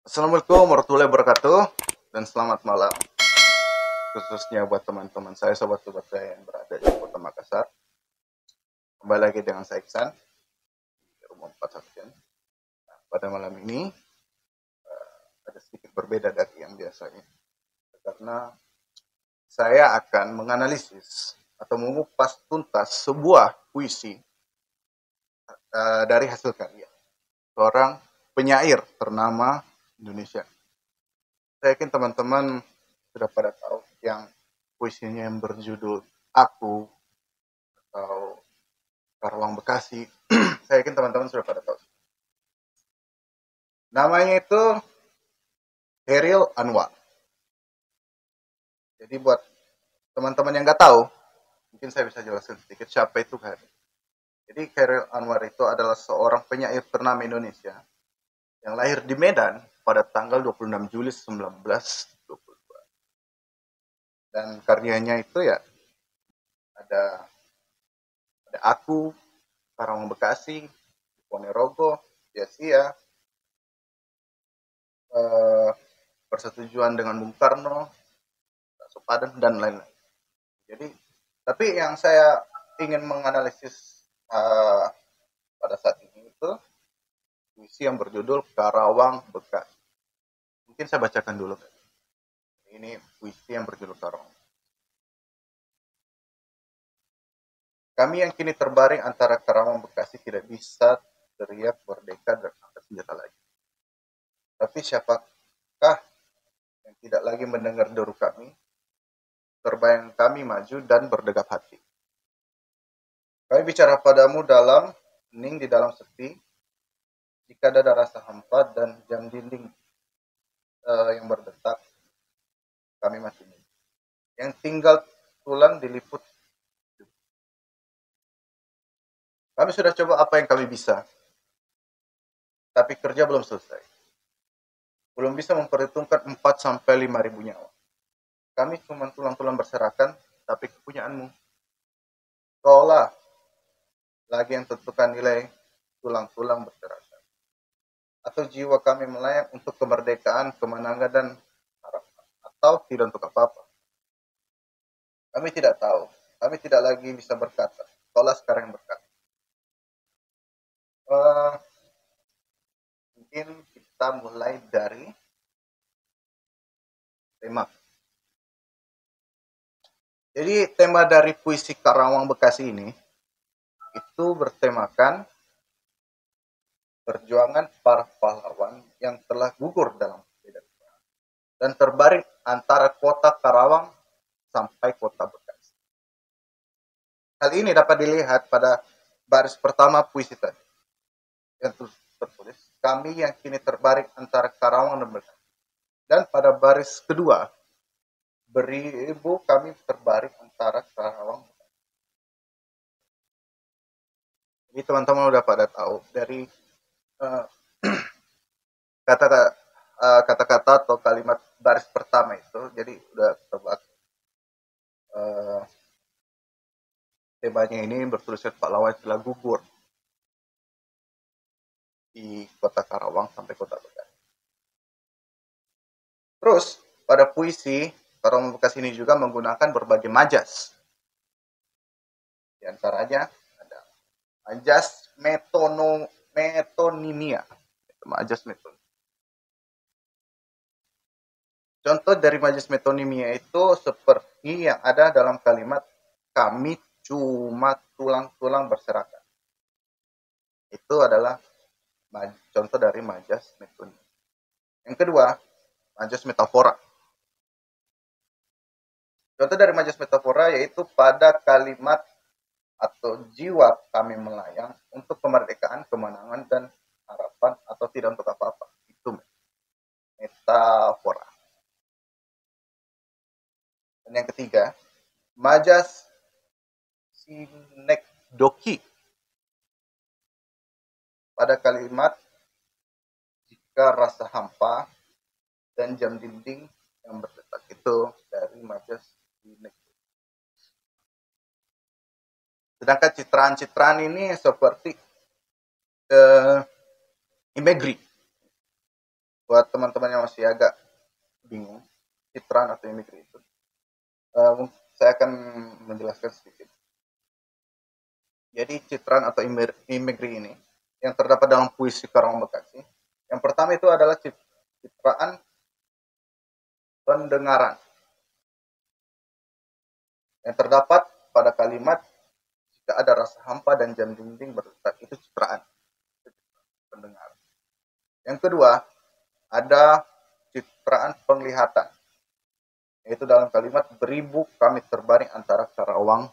Assalamualaikum warahmatullahi wabarakatuh dan selamat malam khususnya buat teman-teman saya, sobat-sobat saya yang berada di Kota Makassar. Kembali lagi dengan saya Iksan di Rumah 4 Saksian. Pada malam ini ada sedikit berbeda dari yang biasanya karena saya akan menganalisis atau mengupas tuntas sebuah puisi dari hasil karya seorang penyair ternama Indonesia. Saya yakin teman-teman sudah pada tahu yang puisinya yang berjudul Aku atau Karawang Bekasi. Saya yakin teman-teman sudah pada tahu. Namanya itu Chairil Anwar. Jadi buat teman-teman yang nggak tahu, mungkin saya bisa jelaskan sedikit siapa itu Chairil. Jadi Chairil Anwar itu adalah seorang penyair ternama Indonesia yang lahir di Medan pada tanggal 26 Juli 1922. Dan karyanya itu ya ada Aku, Karawang Bekasi, Ponorogo, Sia-sia, persetujuan dengan Bung Karno, Sepadan dan lain-lain. Jadi, tapi yang saya ingin menganalisis pada saat ini itu puisi yang berjudul Karawang Bekasi. Mungkin saya bacakan dulu. Ini puisi yang berjudul Karawang. Kami yang kini terbaring antara Karawang Bekasi tidak bisa teriak merdeka dan angkat senjata lagi. Tapi siapakah yang tidak lagi mendengar deru kami? Terbayang kami maju dan berdegap hati. Kami bicara padamu dalam hening di dalam sepi, jika ada rasa hampa dan jam dinding yang berdetak, kami masih ini. Yang tinggal tulang diliput. Kami sudah coba apa yang kami bisa, tapi kerja belum selesai. Belum bisa memperhitungkan 4 sampai 5 ribu nyawa. Kami cuma tulang-tulang berserakan, tapi kepunyaanmu. Kaulah lagi yang tentukan nilai tulang-tulang berserakan. Atau jiwa kami melayang untuk kemerdekaan, kemenangan, dan harapan. Atau tidak untuk apa-apa. Kami tidak tahu. Kami tidak lagi bisa berkata. Kaulah sekarang yang berkata. Mungkin kita mulai dari tema. Jadi tema dari puisi Karawang Bekasi ini itu bertemakan perjuangan para pahlawan yang telah gugur dalam medan perang dan terbaring antara kota Karawang sampai kota Bekasi. Hal ini dapat dilihat pada baris pertama puisi tadi yang tertulis kami yang kini terbaring antara Karawang dan Bekasi. Dan pada baris kedua beribu kami terbaring antara Karawang. Jadi teman-teman udah pada tahu dari kata-kata atau kalimat baris pertama itu, jadi udah tebak temanya ini bertuliskan pahlawan telah gugur di kota Karawang sampai kota Bekasi. Terus pada puisi Karawang Bekasi ini juga menggunakan berbagai majas. Di antaranya ada majas metonimia. Majas metonimia. Contoh dari majas metonimia itu seperti yang ada dalam kalimat kami cuma tulang-tulang berserakan. Itu adalah contoh dari majas metonimia. Yang kedua, majas metafora. Contoh dari majas metafora yaitu pada kalimat atau jiwa kami melayang untuk kemerdekaan, kemenangan, dan harapan atau tidak untuk apa-apa. Itu metafora. Dan yang ketiga, majas sinekdoki. Pada kalimat jika rasa hampa dan jam dinding yang berdetak itu dari majas sinekdoki. Sedangkan citraan-citraan ini seperti imagery. buat teman-teman yang masih agak bingung citraan atau imagery itu, saya akan menjelaskan sedikit. Jadi citraan atau imagery ini yang terdapat dalam puisi Karawang Bekasi. Yang pertama itu adalah citraan pendengaran yang terdapat pada kalimat jika ada rasa hampa dan jam dinding berdetak, itu citraan pendengaran. Yang kedua ada citraan penglihatan, yaitu dalam kalimat beribu kami terbaring antara Karawang.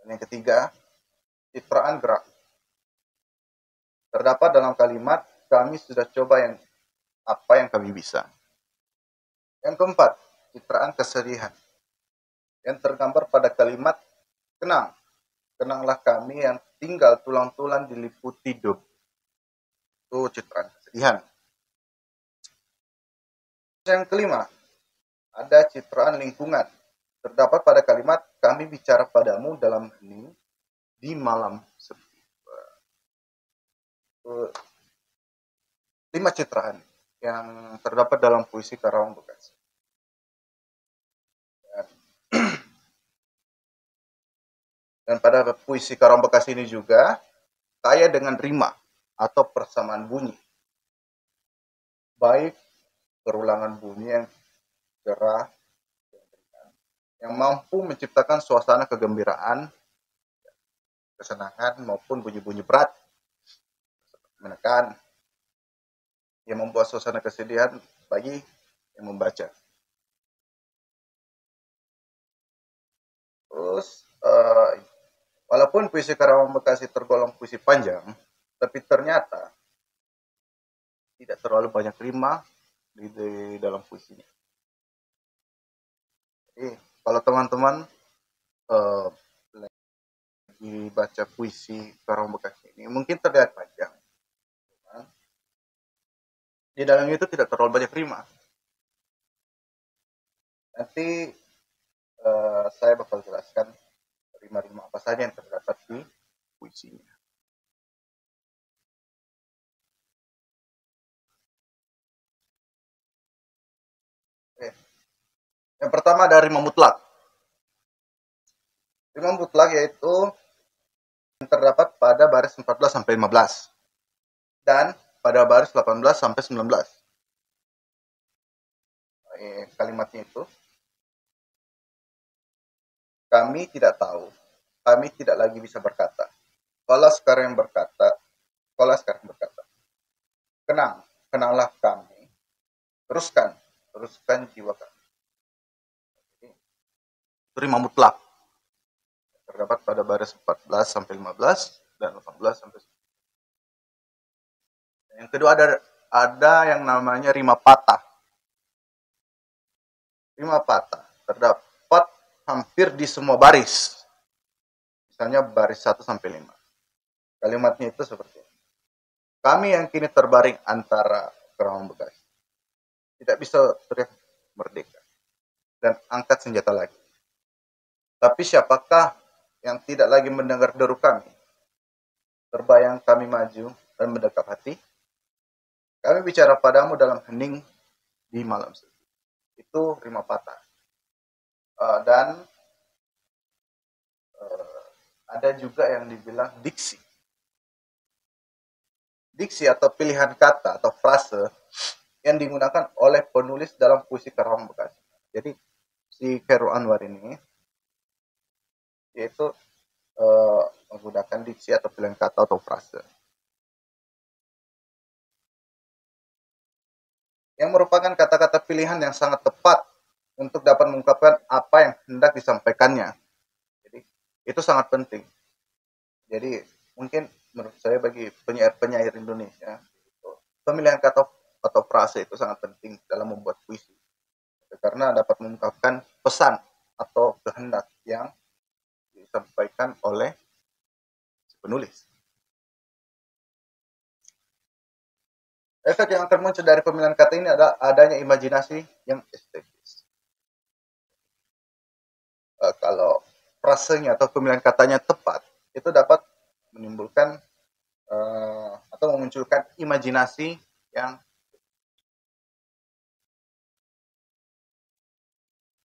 Dan yang ketiga citraan gerak, terdapat dalam kalimat kami sudah coba apa yang kami bisa. Yang keempat citraan kesedihan, yang tergambar pada kalimat kenanglah kami yang tinggal tulang-tulang diliputi debu. Itu citraan kesedihan. Yang kelima ada citraan lingkungan, terdapat pada kalimat kami bicara padamu dalam hening di malam sepi. 5 citraan yang terdapat dalam puisi Karawang Bekasi. Dan pada puisi Karawang Bekasi ini juga kaya dengan rima atau persamaan bunyi, baik perulangan bunyi yang cerah, yang mampu menciptakan suasana kegembiraan, kesenangan, maupun bunyi-bunyi berat, menekan, yang membuat suasana kesedihan bagi yang membaca. Terus, walaupun puisi Karawang Bekasi tergolong puisi panjang, tapi ternyata tidak terlalu banyak rima di dalam puisinya. Jadi, kalau teman-teman lagi baca puisi Karawang Bekasi ini, mungkin terlihat panjang. Di dalamnya itu tidak terlalu banyak rima. Nanti saya bakal jelaskan rima-rima apa saja yang terdapat di puisinya. Oke. Yang pertama ada rima mutlak. Rima mutlak yaitu yang terdapat pada baris 14 sampai 15 dan pada baris 18 sampai 19. Kalimatnya itu, kami tidak tahu, kami tidak lagi bisa berkata. Kalau sekarang berkata, kenanglah kami, teruskan jiwa kami. Itu rima mutlak, terdapat pada baris 14 sampai 15 dan 18 sampai 19. Yang kedua ada yang namanya rima patah. Rima patah terdapat hampir di semua baris. Misalnya baris 1 sampai 5. Kalimatnya itu seperti ini. Kami yang kini terbaring antara Karawang Bekasi tidak bisa teriak merdeka dan angkat senjata lagi. Tapi siapakah yang tidak lagi mendengar deru kami? Terbayang kami maju dan mendekap hati. Kami bicara padamu dalam hening di malam sepi. Itu rima patah. Dan ada juga yang dibilang diksi. Diksi atau pilihan kata atau frase yang digunakan oleh penulis dalam puisi Karawang Bekasi. Jadi si Khairul Anwar ini yaitu menggunakan diksi atau pilihan kata atau frase yang merupakan kata-kata pilihan yang sangat tepat untuk dapat mengungkapkan apa yang hendak disampaikannya. Jadi itu sangat penting. Jadi mungkin menurut saya bagi penyair Indonesia, pemilihan kata atau frase itu sangat penting dalam membuat puisi, karena dapat mengungkapkan pesan atau kehendak yang disampaikan oleh si penulis. Efek yang akan muncul dari pemilihan kata ini adalah adanya imajinasi yang estetis. Kalau frasenya atau pemilihan katanya tepat, itu dapat menimbulkan atau memunculkan imajinasi yang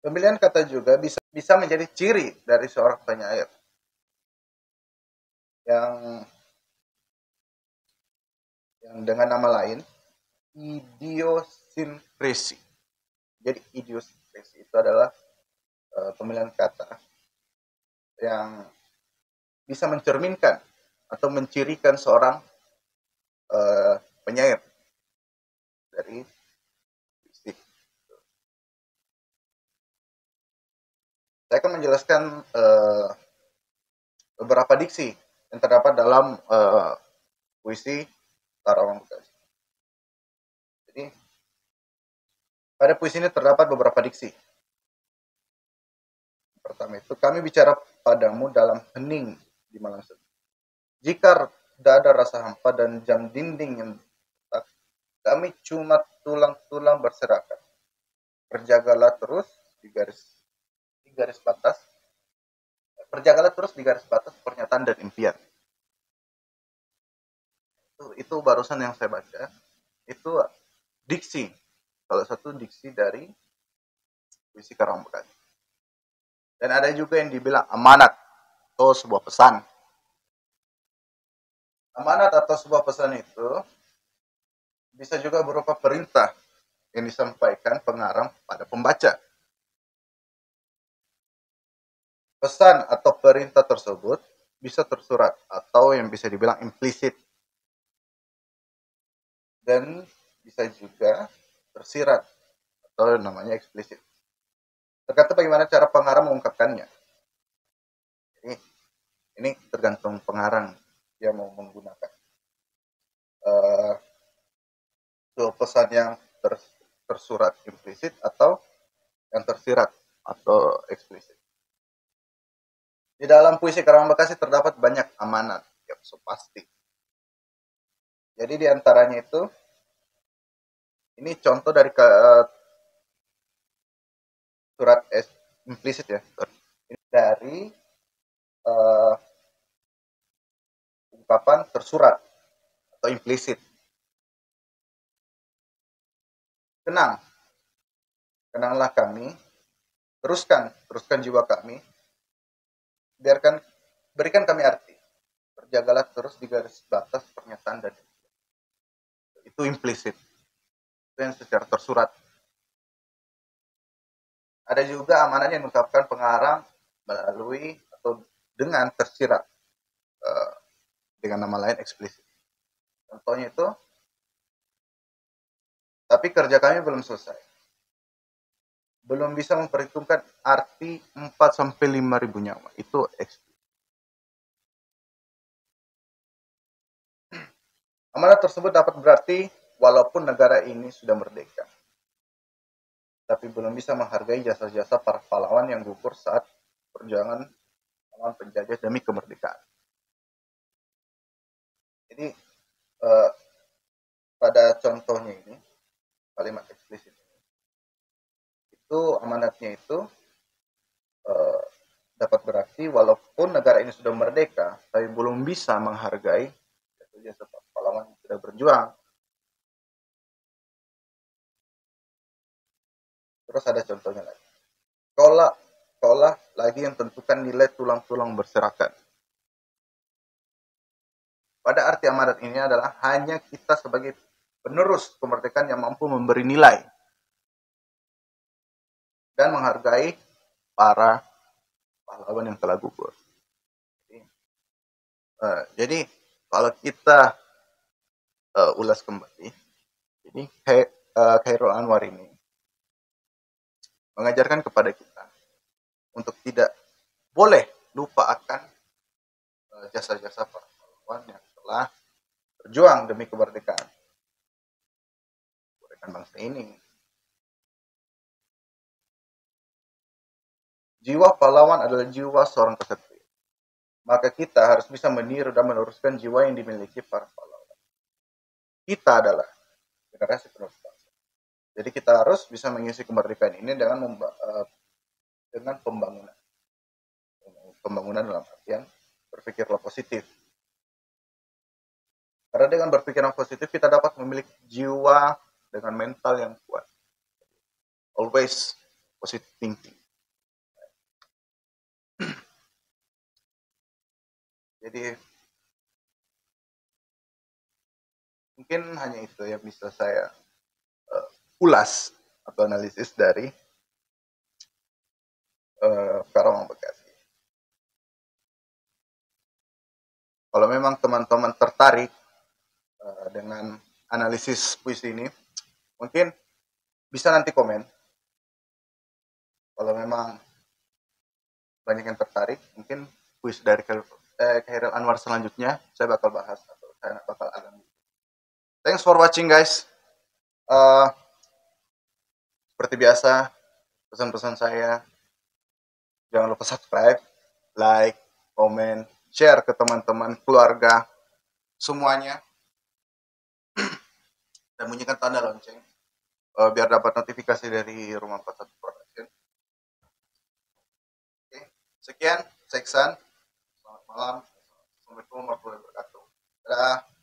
pemilihan kata juga bisa menjadi ciri dari seorang penyair yang dengan nama lain idiosinkresi. Jadi idiosinkresi itu adalah pemilihan kata yang bisa mencerminkan atau mencirikan seorang penyair dari puisi. Saya akan menjelaskan beberapa diksi yang terdapat dalam puisi Karawang Bekasi. Jadi pada puisi ini terdapat beberapa diksi. Pertama itu, kami bicara padamu dalam hening di malam sepi. Jika tidak ada rasa hampa dan jam dinding yang retak, kami cuma tulang-tulang berserakan. Berjagalah terus di garis batas. Berjagalah terus di garis batas pernyataan dan impian. Itu barusan yang saya baca. Itu diksi, salah satu diksi dari puisi Karawang Bekasi. Dan ada juga yang dibilang amanat atau sebuah pesan. Amanat atau sebuah pesan itu bisa juga berupa perintah yang disampaikan pengarang pada pembaca. Pesan atau perintah tersebut bisa tersurat atau yang bisa dibilang implisit. Dan bisa juga tersirat atau namanya eksplisit. Tergantung bagaimana cara pengarang mengungkapkannya. Jadi ini tergantung pengarang dia mau menggunakan pesan yang tersurat implisit atau yang tersirat atau eksplisit. Di dalam puisi Karawang Bekasi terdapat banyak amanat yang so pasti. Jadi di antaranya itu, ini contoh dari surat implisit ya, ini dari ungkapan tersurat atau implisit. Kenanglah kami, teruskan jiwa kami, berikan kami arti. Berjagalah terus di garis batas pernyataan dan itu implisit. Itu yang secara tersurat. Ada juga amanat yang diungkapkan pengarang melalui atau dengan tersirat dengan nama lain eksplisit. Contohnya itu, tapi kerja kami belum selesai. Belum bisa memperhitungkan arti 4-5 ribu nyawa. Itu eksplisit. Amanat tersebut dapat berarti walaupun negara ini sudah merdeka, tapi belum bisa menghargai jasa-jasa para pahlawan yang gugur saat perjuangan melawan penjajah demi kemerdekaan. Jadi pada contohnya ini, kalimat eksplisit ini, itu amanatnya itu dapat berarti walaupun negara ini sudah merdeka, tapi belum bisa menghargai jasa-jasa para pahlawan yang sudah berjuang. Terus ada contohnya lagi. Sekolah lagi yang tentukan nilai tulang-tulang berserakan. Pada arti amanat ini adalah hanya kita sebagai penerus kemerdekaan yang mampu memberi nilai dan menghargai para pahlawan yang telah gugur. Jadi kalau kita ulas kembali, ini Khairul Anwar ini mengajarkan kepada kita untuk tidak boleh lupa akan jasa-jasa para pahlawan yang telah berjuang demi kemerdekaan bangsa ini. Jiwa pahlawan adalah jiwa seorang kesatria. Maka kita harus bisa meniru dan meneruskan jiwa yang dimiliki para pahlawan. Kita adalah generasi penerus bangsa. Jadi kita harus bisa mengisi kemerdekaan ini dengan pembangunan. Pembangunan dalam artian berpikirlah positif. Karena dengan berpikiran positif kita dapat memiliki jiwa dengan mental yang kuat. Always positive thinking. Jadi mungkin hanya itu yang bisa saya ulas atau analisis dari Karawang Bekasi. Kalau memang teman-teman tertarik dengan analisis puisi ini, mungkin bisa nanti komen. Kalau memang banyak yang tertarik, mungkin puisi dari Khairil Anwar selanjutnya saya bakal bahas atau saya bakal alami. Thanks for watching guys. Seperti biasa, pesan-pesan saya, jangan lupa subscribe, like, komen, share ke teman-teman, keluarga, semuanya. Dan bunyikan tanda lonceng biar dapat notifikasi dari Rumah 41 Production. Oke, sekian, Seksan. Selamat malam. Assalamualaikum warahmatullahi wabarakatuh. Dadah.